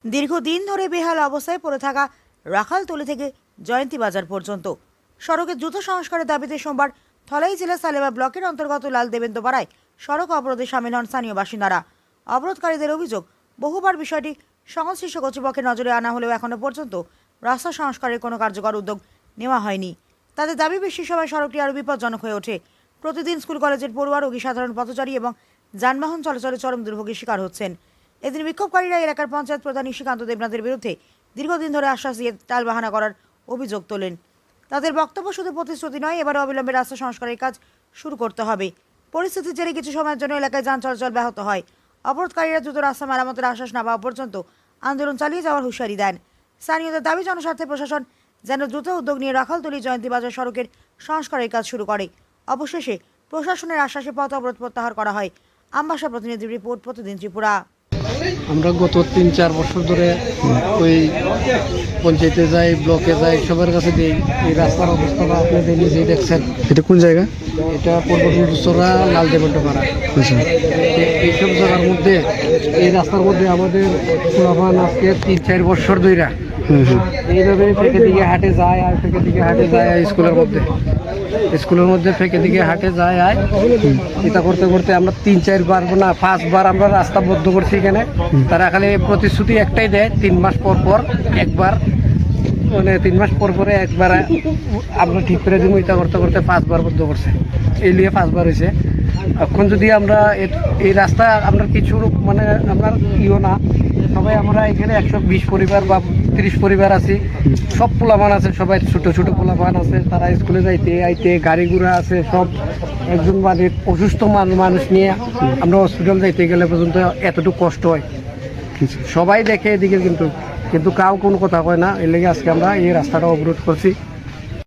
দীর্ঘদিন ধরে বেহাল অবস্থায় পড়ে থাকা রাখালতলী থেকে জয়ন্তী বাজার পর্যন্ত সড়কের দ্রুত সংস্কারের দাবিতে সোমবার ধলাই জেলার সালেমা ব্লকের অন্তর্গত লাল দেবেন্দ্রপাড়ায় সড়ক অবরোধে সামিল হন স্থানীয় বাসিন্দারা। অবরোধকারীদের অভিযোগ, বহুবার বিষয়টি সংশ্লিষ্ট কর্তৃপক্ষের নজরে আনা হলেও এখনো পর্যন্ত রাস্তা সংস্কারের কোনো কার্যকর উদ্যোগ নেওয়া হয়নি। তাদের দাবি, বৃষ্টির সময় সড়কটি আরও বিপজ্জনক হয়ে ওঠে। প্রতিদিন স্কুল কলেজের পড়ুয়া, রোগী, সাধারণ পথচারী এবং যানবাহন চলাচলে চরম দুর্ভোগের শিকার হচ্ছেন। এদিন বিক্ষোভকারীরা এলাকার পঞ্চায়েত প্রধান নিশিকান্ত দেবনাথের বিরুদ্ধে দীর্ঘদিন ধরে আশ্বাস দিয়ে টালবাহানা করার অভিযোগ তোলেন। তাদের বক্তব্য শুধু প্রতিশ্রুতি নয়, এবারে অবিলম্বে রাস্তা সংস্কারের কাজ শুরু করতে হবে। পরিস্থিতির জেরে কিছু সময়ের জন্য এলাকায় যান চলাচল ব্যাহত হয়। অবরোধকারীরা দ্রুত রাস্তা মেরামতের আশ্বাস না পাওয়া পর্যন্ত আন্দোলন চালিয়ে যাওয়ার হুঁশিয়ারি দেন। স্থানীয়দের দাবি, জনস্বার্থে প্রশাসন যেন দ্রুত উদ্যোগ নিয়ে রাখালতলী জয়ন্তী বাজার সড়কের সংস্কারের কাজ শুরু করে। অবশেষে প্রশাসনের আশ্বাসে পথ অবরোধ প্রত্যাহার করা হয়। আমবাসা প্রতিনিধির রিপোর্ট, প্রতিদিন ত্রিপুরা। আমরা গত ৩-৪ বছর ধরে ওই পঞ্চায়েতে যাই, ব্লকে যাই, সবার কাছে দিই। এই রাস্তার অবস্থাটা আপনাদের নিজেই দেখছেন। এটা কোন জায়গা? এটা পর্বতচূড়া লাল দেবেন্দ্রপাড়া। এইসব জায়গার মধ্যে, এই রাস্তার মধ্যে আমাদের পোলাপান আজকে ৩-৪ বছর ধইরা এইভাবে ফেঁকে দিকে হাটে যায় আর ফেঁকে দিকে হাটে যায় স্কুলের মধ্যে ফেঁকে দিকে হাটে যায় আর এটা করতে করতে আমরা ৩-৪ বার না ৫ বার আমরা রাস্তা বন্ধ করছি এখানে। তারা খালি প্রতিশ্রুতি একটাই দেয়, ৩ মাস পর পর একবার, মানে 3 মাস পর পরে একবার আমরা ঠিক করে দিব। এটা করতে করতে ৫ বার বন্ধ করছে, এই নিয়ে ৫ বার হয়েছে। এখন যদি আমরা এই রাস্তা আমরা কিছু মানে আপনার না সবাই, আমরা এখানে ১২০ পরিবার বা ৩০ পরিবার আছি, সব পোলাপান আছে, সবাই ছোট ছোট পোলাপান আছে, তারা স্কুলে যাইতে আইতে, গাড়ি ঘোড়া আছে সব। একজন মানে অসুস্থ মানুষ নিয়ে আমরা হসপিটাল যাইতে গেলে পর্যন্ত এতটুকু কষ্ট হয়। সবাই দেখে এদিকে, কিন্তু কাউ কোনো কথা কয় না। এর লেগে আজকে আমরা এই রাস্তাটা অবরোধ করছি।